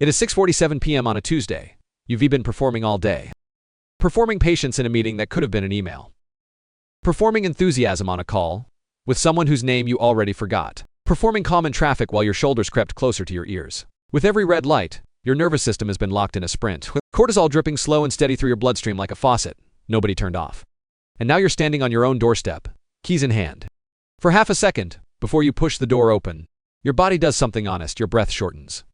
It is 6:47 p.m. on a Tuesday. You've been performing all day. Performing patience in a meeting that could have been an email. Performing enthusiasm on a call with someone whose name you already forgot. Performing calm in traffic while your shoulders crept closer to your ears. With every red light, your nervous system has been locked in a sprint. With cortisol dripping slow and steady through your bloodstream like a faucet, nobody turned off. And now you're standing on your own doorstep, keys in hand. For half a second, before you push the door open, your body does something honest, your breath shortens.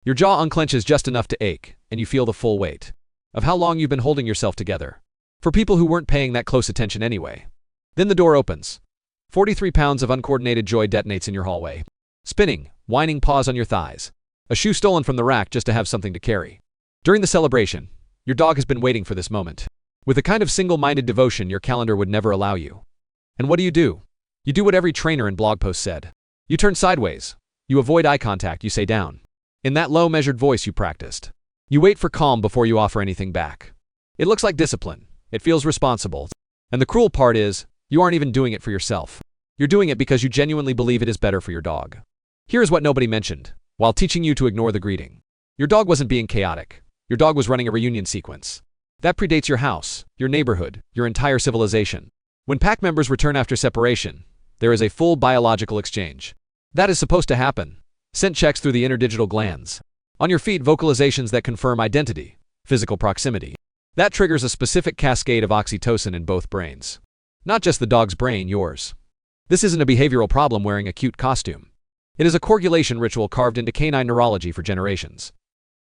Your jaw unclenches just enough to ache, and you feel the full weight of how long you've been holding yourself together. For people who weren't paying that close attention anyway. Then the door opens. 43 pounds of uncoordinated joy detonates in your hallway. Spinning, whining paws on your thighs. A shoe stolen from the rack just to have something to carry. During the celebration, your dog has been waiting for this moment. With a kind of single-minded devotion your calendar would never allow you. And what do? You do what every trainer and blog post said. You turn sideways. You avoid eye contact, you say down. In that low, measured voice you practiced. You wait for calm before you offer anything back. It looks like discipline. It feels responsible. And the cruel part is, you aren't even doing it for yourself. You're doing it because you genuinely believe it is better for your dog. Here's what nobody mentioned, while teaching you to ignore the greeting. Your dog wasn't being chaotic. Your dog was running a reunion sequence. That predates your house, your neighborhood, your entire civilization. When pack members return after separation, there is a full biological exchange. That is supposed to happen. Scent checks through the interdigital glands. On your feet, vocalizations that confirm identity, physical proximity. That triggers a specific cascade of oxytocin in both brains. Not just the dog's brain, yours. This isn't a behavioral problem wearing a cute costume. It is a coagulation ritual carved into canine neurology for generations.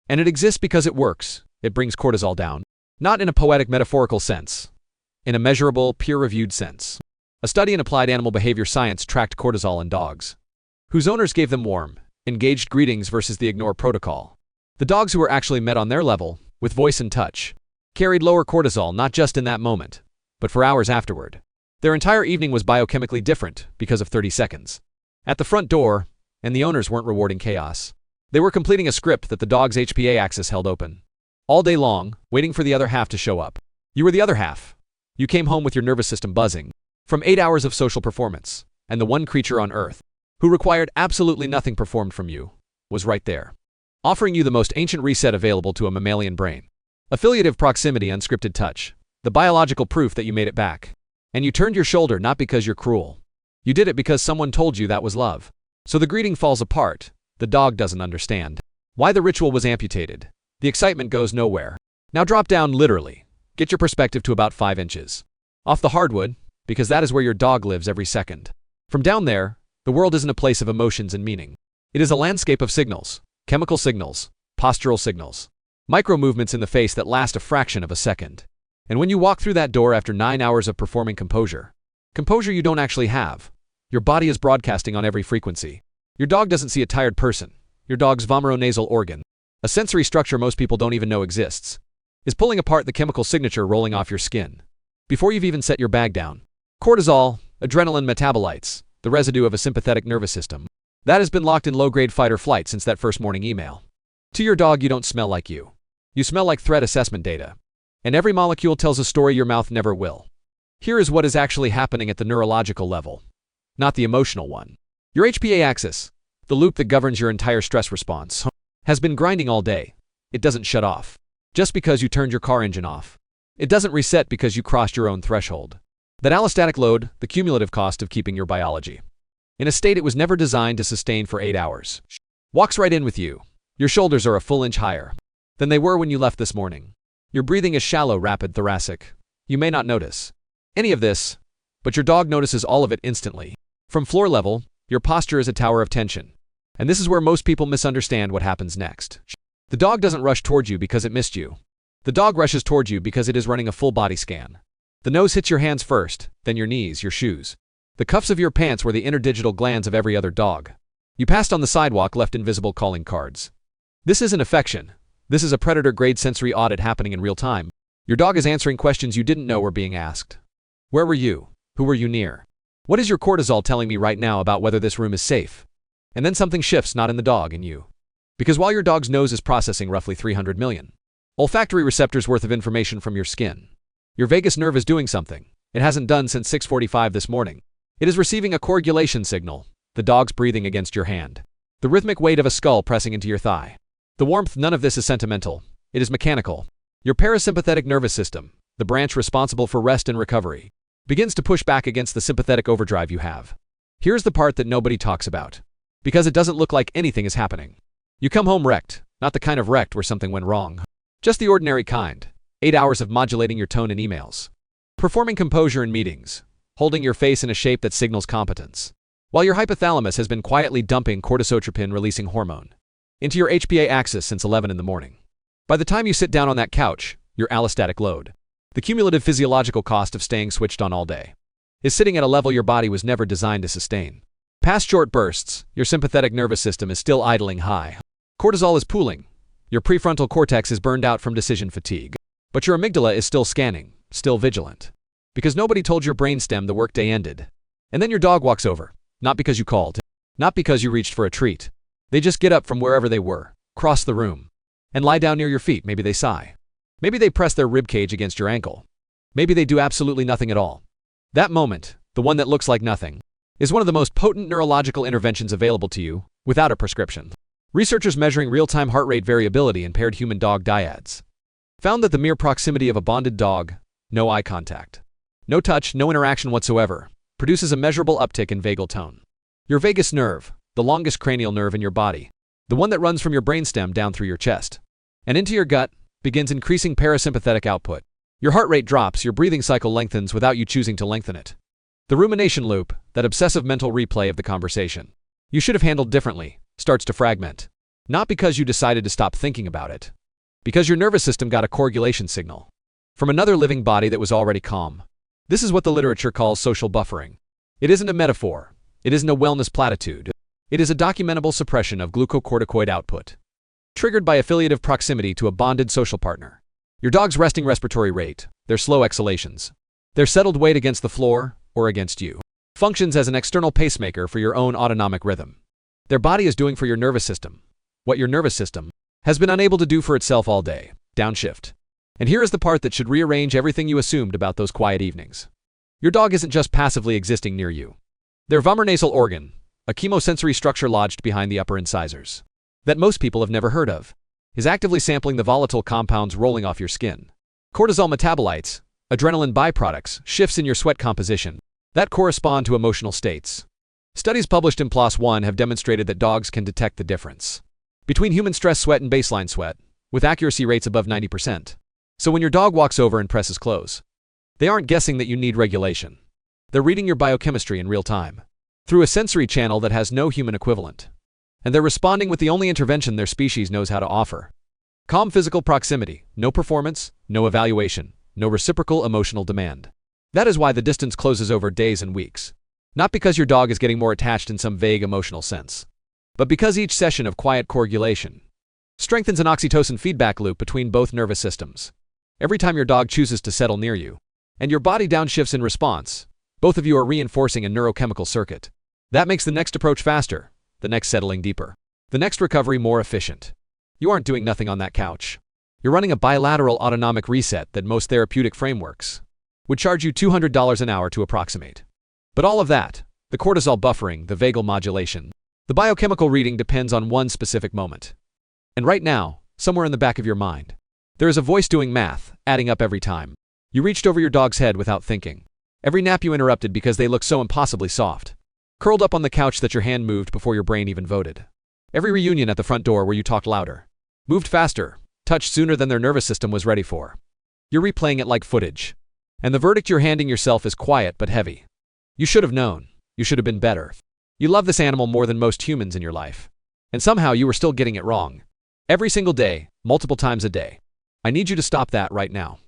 And it exists because it works. It brings cortisol down. Not in a poetic metaphorical sense. In a measurable, peer-reviewed sense. A study in applied animal behavior science tracked cortisol in dogs whose owners gave them warm, engaged greetings versus the ignore protocol. The dogs who were actually met on their level, with voice and touch, carried lower cortisol not just in that moment, but for hours afterward. Their entire evening was biochemically different because of 30 seconds. At the front door, and the owners weren't rewarding chaos. They were completing a script that the dog's HPA axis held open. All day long, waiting for the other half to show up. You were the other half. You came home with your nervous system buzzing from 8 hours of social performance, and the one creature on Earth who required absolutely nothing performed from you was right there, offering you the most ancient reset available to a mammalian brain. Affiliative proximity, unscripted touch, the biological proof that you made it back. And you turned your shoulder not because you're cruel. You did it because someone told you that was love. So the greeting falls apart. The dog doesn't understand why the ritual was amputated. The excitement goes nowhere. Now drop down literally. Get your perspective to about 5 inches. Off the hardwood, because that is where your dog lives every second. From down there, the world isn't a place of emotions and meaning. It is a landscape of signals, chemical signals, postural signals, micro movements in the face that last a fraction of a second. And when you walk through that door after 9 hours of performing composure you don't actually have. Your body is broadcasting on every frequency. Your dog doesn't see a tired person. Your dog's vomeronasal organ, a sensory structure most people don't even know exists, is pulling apart the chemical signature rolling off your skin. Before you've even set your bag down. Cortisol, adrenaline metabolites, the residue of a sympathetic nervous system. That has been locked in low-grade fight or flight since that first morning email. To your dog, you don't smell like you. You smell like threat assessment data. And every molecule tells a story your mouth never will. Here is what is actually happening at the neurological level, not the emotional one. Your HPA axis, the loop that governs your entire stress response, has been grinding all day. It doesn't shut off just because you turned your car engine off. It doesn't reset because you crossed your own threshold. That allostatic load, the cumulative cost of keeping your biology in a state it was never designed to sustain for 8 hours, walks right in with you. Your shoulders are a full inch higher than they were when you left this morning. Your breathing is shallow, rapid, thoracic. You may not notice any of this, but your dog notices all of it instantly. From floor level, your posture is a tower of tension. And this is where most people misunderstand what happens next. The dog doesn't rush towards you because it missed you. The dog rushes towards you because it is running a full body scan. The nose hits your hands first, then your knees, your shoes. The cuffs of your pants were the interdigital glands of every other dog. You passed on the sidewalk, left invisible calling cards. This isn't affection. This is a predator-grade sensory audit happening in real time. Your dog is answering questions you didn't know were being asked. Where were you? Who were you near? What is your cortisol telling me right now about whether this room is safe? And then something shifts, not in the dog, in you. Because while your dog's nose is processing roughly 300 million olfactory receptors worth of information from your skin, your vagus nerve is doing something it hasn't done since 6:45 this morning. It is receiving a coagulation signal, the dog's breathing against your hand, the rhythmic weight of a skull pressing into your thigh. The warmth, none of this is sentimental. It is mechanical. Your parasympathetic nervous system, the branch responsible for rest and recovery, begins to push back against the sympathetic overdrive you have. Here's the part that nobody talks about. Because it doesn't look like anything is happening. You come home wrecked, not the kind of wrecked where something went wrong. Just the ordinary kind. 8 hours of modulating your tone in emails. Performing composure in meetings. Holding your face in a shape that signals competence. While your hypothalamus has been quietly dumping cortisotropin-releasing hormone into your HPA axis since 11 in the morning. By the time you sit down on that couch, your allostatic load, the cumulative physiological cost of staying switched on all day, is sitting at a level your body was never designed to sustain. Past short bursts, your sympathetic nervous system is still idling high. Cortisol is pooling. Your prefrontal cortex is burned out from decision fatigue. But your amygdala is still scanning, still vigilant. Because nobody told your brainstem the workday ended. And then your dog walks over, not because you called, not because you reached for a treat. They just get up from wherever they were, cross the room, and lie down near your feet. Maybe they sigh. Maybe they press their ribcage against your ankle. Maybe they do absolutely nothing at all. That moment, the one that looks like nothing, is one of the most potent neurological interventions available to you, without a prescription. Researchers measuring real-time heart rate variability in paired human-dog dyads found that the mere proximity of a bonded dog, no eye contact, no touch, no interaction whatsoever, produces a measurable uptick in vagal tone. Your vagus nerve, the longest cranial nerve in your body, the one that runs from your brainstem down through your chest and into your gut, begins increasing parasympathetic output. Your heart rate drops, your breathing cycle lengthens without you choosing to lengthen it. The rumination loop, that obsessive mental replay of the conversation you should have handled differently, starts to fragment. Not because you decided to stop thinking about it. Because your nervous system got a coagulation signal from another living body that was already calm. This is what the literature calls social buffering. It isn't a metaphor. It isn't a wellness platitude. It is a documentable suppression of glucocorticoid output, triggered by affiliative proximity to a bonded social partner. Your dog's resting respiratory rate, their slow exhalations, their settled weight against the floor or against you, functions as an external pacemaker for your own autonomic rhythm. Their body is doing for your nervous system what your nervous system has been unable to do for itself all day, downshift. And here is the part that should rearrange everything you assumed about those quiet evenings. Your dog isn't just passively existing near you. Their vomeronasal organ, a chemosensory structure lodged behind the upper incisors, that most people have never heard of, is actively sampling the volatile compounds rolling off your skin. Cortisol metabolites, adrenaline byproducts, shifts in your sweat composition, that correspond to emotional states. Studies published in PLOS One have demonstrated that dogs can detect the difference between human stress sweat and baseline sweat, with accuracy rates above 90%. So when your dog walks over and presses close, they aren't guessing that you need regulation. They're reading your biochemistry in real time, through a sensory channel that has no human equivalent. And they're responding with the only intervention their species knows how to offer. Calm physical proximity, no performance, no evaluation, no reciprocal emotional demand. That is why the distance closes over days and weeks. Not because your dog is getting more attached in some vague emotional sense, but because each session of quiet coagulation strengthens an oxytocin feedback loop between both nervous systems. Every time your dog chooses to settle near you, and your body downshifts in response, both of you are reinforcing a neurochemical circuit. That makes the next approach faster, the next settling deeper, the next recovery more efficient. You aren't doing nothing on that couch. You're running a bilateral autonomic reset that most therapeutic frameworks would charge you $200 an hour to approximate. But all of that, the cortisol buffering, the vagal modulation, the biochemical reading depends on one specific moment. And right now, somewhere in the back of your mind, there is a voice doing math, adding up every time you reached over your dog's head without thinking. Every nap you interrupted because they looked so impossibly soft, curled up on the couch that your hand moved before your brain even voted. Every reunion at the front door where you talked louder, moved faster, touched sooner than their nervous system was ready for. You're replaying it like footage. And the verdict you're handing yourself is quiet but heavy. You should have known. You should have been better. You love this animal more than most humans in your life. And somehow you were still getting it wrong. Every single day, multiple times a day. I need you to stop that right now.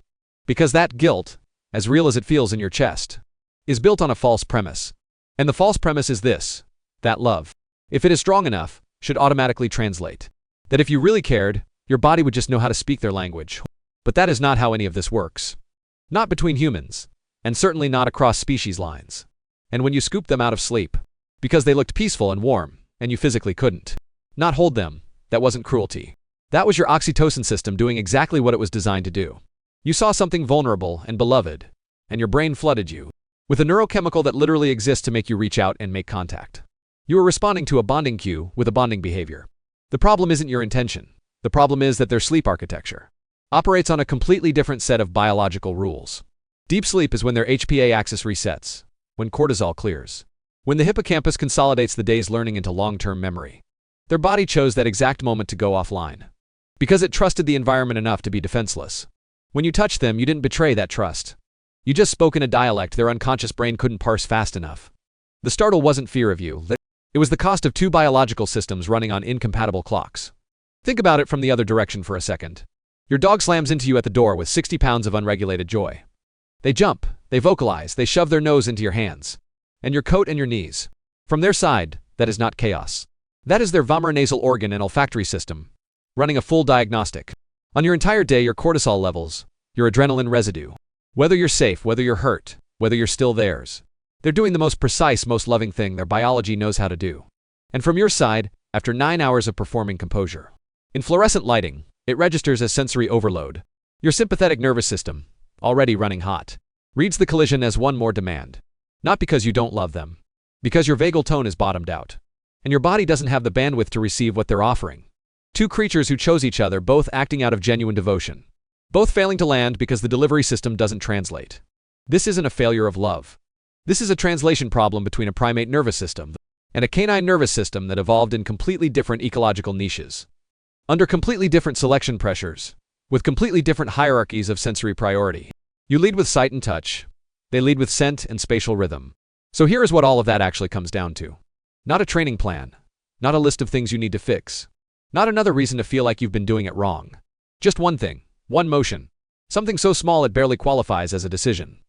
Because that guilt, as real as it feels in your chest, is built on a false premise. And the false premise is this: that love, if it is strong enough, should automatically translate. That if you really cared, your body would just know how to speak their language. But that is not how any of this works. Not between humans, and certainly not across species lines. And when you scooped them out of sleep, because they looked peaceful and warm, and you physically couldn't not hold them, that wasn't cruelty. That was your oxytocin system doing exactly what it was designed to do. You saw something vulnerable and beloved, and your brain flooded you with a neurochemical that literally exists to make you reach out and make contact. You were responding to a bonding cue with a bonding behavior. The problem isn't your intention. The problem is that their sleep architecture operates on a completely different set of biological rules. Deep sleep is when their HPA axis resets, when cortisol clears, when the hippocampus consolidates the day's learning into long-term memory. Their body chose that exact moment to go offline, because it trusted the environment enough to be defenseless. When you touched them, you didn't betray that trust. You just spoke in a dialect their unconscious brain couldn't parse fast enough. The startle wasn't fear of you. It was the cost of two biological systems running on incompatible clocks. Think about it from the other direction for a second. Your dog slams into you at the door with 60 pounds of unregulated joy. They jump, they vocalize, they shove their nose into your hands, and your coat and your knees. From their side, that is not chaos. That is their vomeronasal organ and olfactory system, running a full diagnostic. On your entire day, your cortisol levels, your adrenaline residue, whether you're safe, whether you're hurt, whether you're still theirs. They're doing the most precise, most loving thing their biology knows how to do. And from your side, after 9 hours of performing composure, in fluorescent lighting, it registers as sensory overload. Your sympathetic nervous system, already running hot, reads the collision as one more demand. Not because you don't love them, because your vagal tone is bottomed out, and your body doesn't have the bandwidth to receive what they're offering. Two creatures who chose each other, both acting out of genuine devotion, both failing to land because the delivery system doesn't translate. This isn't a failure of love. This is a translation problem between a primate nervous system and a canine nervous system that evolved in completely different ecological niches, under completely different selection pressures, with completely different hierarchies of sensory priority. You lead with sight and touch. They lead with scent and spatial rhythm. So here is what all of that actually comes down to. Not a training plan. Not a list of things you need to fix. Not another reason to feel like you've been doing it wrong. Just one thing. One motion. Something so small it barely qualifies as a decision.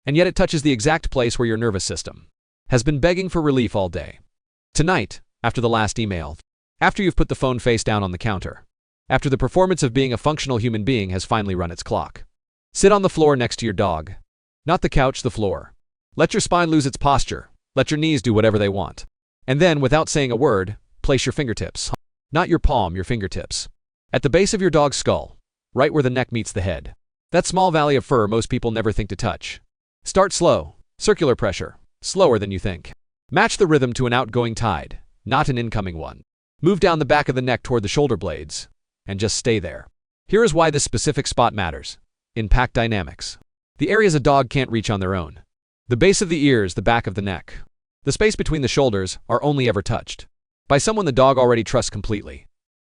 And yet it touches the exact place where your nervous system has been begging for relief all day. Tonight, after the last email, after you've put the phone face down on the counter, after the performance of being a functional human being has finally run its clock, sit on the floor next to your dog. Not the couch, the floor. Let your spine lose its posture. Let your knees do whatever they want. And then, without saying a word, place your fingertips. Not your palm, your fingertips. At the base of your dog's skull, right where the neck meets the head. That small valley of fur most people never think to touch. Start slow, circular pressure, slower than you think. Match the rhythm to an outgoing tide, not an incoming one. Move down the back of the neck toward the shoulder blades, and just stay there. Here is why this specific spot matters. Impact dynamics. The areas a dog can't reach on their own. The base of the ears, the back of the neck, the space between the shoulders are only ever touched by someone the dog already trusts completely.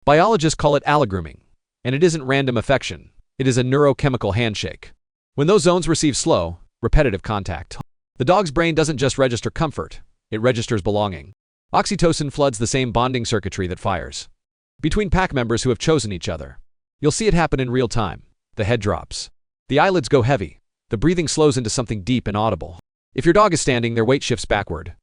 Biologists call it allogrooming, and it isn't random affection. It is a neurochemical handshake. When those zones receive slow, repetitive contact, the dog's brain doesn't just register comfort, it registers belonging. Oxytocin floods the same bonding circuitry that fires between pack members who have chosen each other. You'll see it happen in real time. The head drops. The eyelids go heavy. The breathing slows into something deep and audible. If your dog is standing, their weight shifts backward,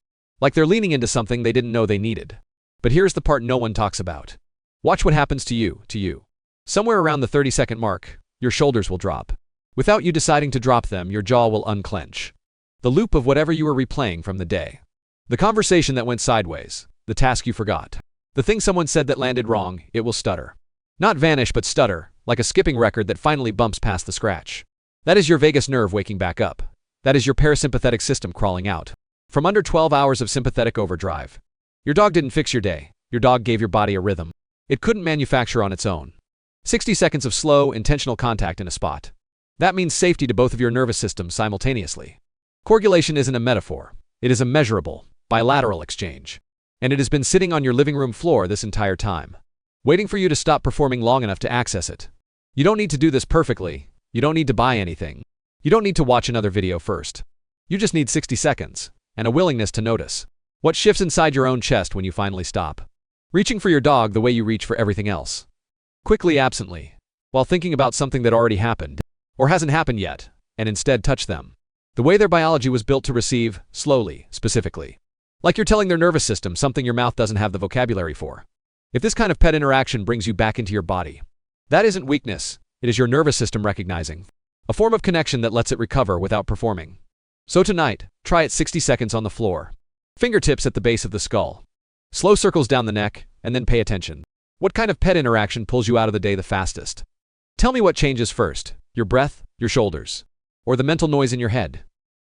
like they're leaning into something they didn't know they needed. But here's the part no one talks about. Watch what happens to you. Somewhere around the 30-second mark, your shoulders will drop. Without you deciding to drop them, your jaw will unclench. The loop of whatever you were replaying from the day. The conversation that went sideways. The task you forgot. The thing someone said that landed wrong, it will stutter. Not vanish, but stutter, like a skipping record that finally bumps past the scratch. That is your vagus nerve waking back up. That is your parasympathetic system crawling out from under 12 hours of sympathetic overdrive. Your dog didn't fix your day. Your dog gave your body a rhythm it couldn't manufacture on its own. 60 seconds of slow, intentional contact in a spot. That means safety to both of your nervous systems simultaneously. Coagulation isn't a metaphor. It is a measurable, bilateral exchange. And it has been sitting on your living room floor this entire time, waiting for you to stop performing long enough to access it. You don't need to do this perfectly. You don't need to buy anything. You don't need to watch another video first. You just need 60 seconds, and a willingness to notice what shifts inside your own chest when you finally stop reaching for your dog the way you reach for everything else. Quickly, absently, while thinking about something that already happened, or hasn't happened yet, and instead touch them. The way their biology was built to receive, slowly, specifically. Like you're telling their nervous system something your mouth doesn't have the vocabulary for. If this kind of pet interaction brings you back into your body, that isn't weakness, it is your nervous system recognizing a form of connection that lets it recover without performing. So tonight, try it 60 seconds on the floor. Fingertips at the base of the skull. Slow circles down the neck, and then pay attention. What kind of pet interaction pulls you out of the day the fastest? Tell me what changes first, your breath, your shoulders, or the mental noise in your head.